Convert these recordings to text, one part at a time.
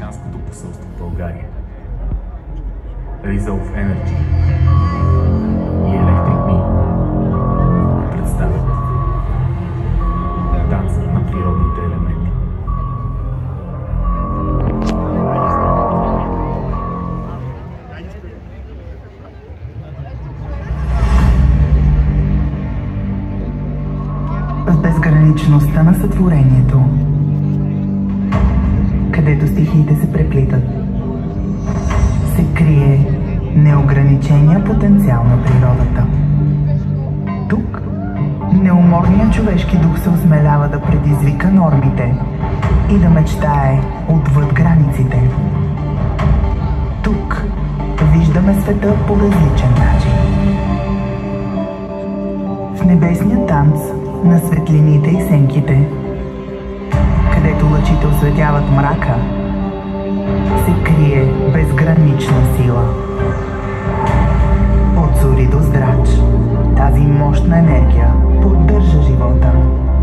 Американското посолство в България. Resolve Energy и Electric Me представят танцът на природните елементи. В безграничността на сътворението, където стихиите се преплитат, се крие неограничения потенциал на природата. Тук неуморният човешки дух се осмелява да предизвика нормите и да мечтае отвъд границите. Тук виждаме света по различен начин. В небесния танц на светлините и сенките, където лъчите осветяват мрака, се крие безгранична сила. От зори до здрач, тази мощна енергия поддържа живота,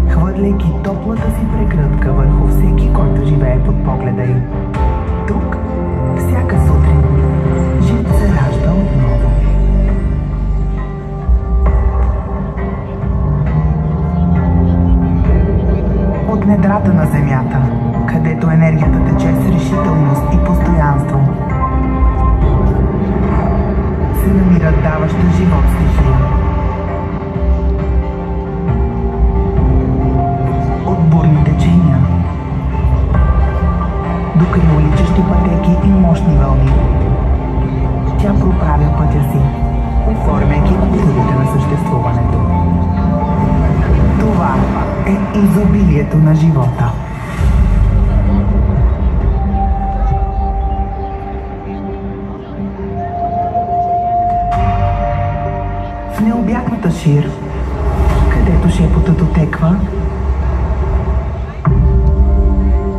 хвърляйки топлата си прегръдка върху всеки, който живее под погледа й. Тук, всяка сутрин, жив се ражда отново. От недрата на земята, където енергията тече с решителност и постоянство, се намира даваща живот стихия. От бурни течения до криволичещи пътеки и мощни вълни, тя проправя пътя си, оформяйки културите на съществуването. Това е изобилието на живота. В необятната шир, където шепотът отеква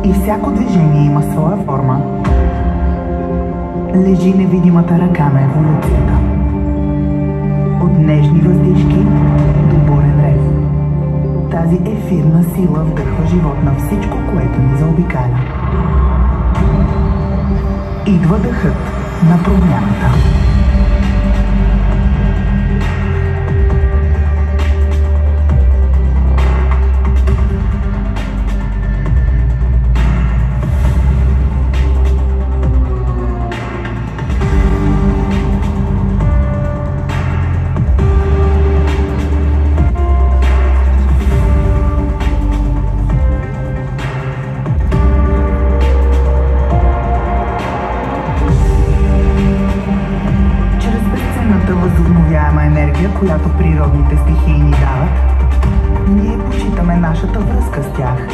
и всяко движение има своя форма, лежи невидимата ръка на еволюцията. От нежни въздишки до бурен рев. Тази ефирна сила вдъхва живот на всичко, което ни заобикаля. Идва дъхът на промяната. Която природните стихии ни дават, ние почитаме нашата връзка с тях,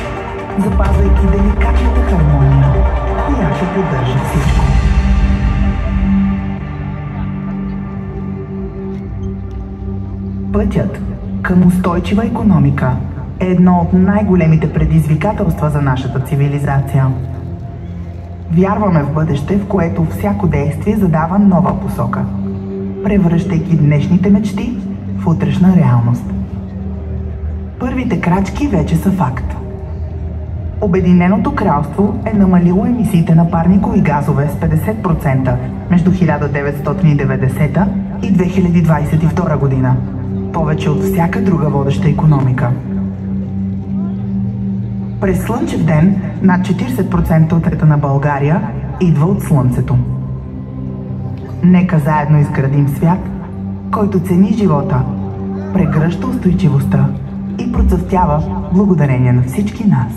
запазвайки деликатната хармония, която поддържа всичко. Пътят към устойчива икономика е едно от най-големите предизвикателства за нашата цивилизация. Вярваме в бъдеще, в което всяко действие задава нова посока, превръщайки днешните мечти в утрешна реалност. Първите крачки вече са факт. Обединеното кралство е намалило емисиите на парникови газове с 50% между 1990 и 2022 година, повече от всяка друга водеща икономика. През слънчев ден над 40% от рета на България идва от слънцето. Нека заедно изградим свят, който цени живота, прегръща устойчивостта и процъфтява благодарение на всички нас.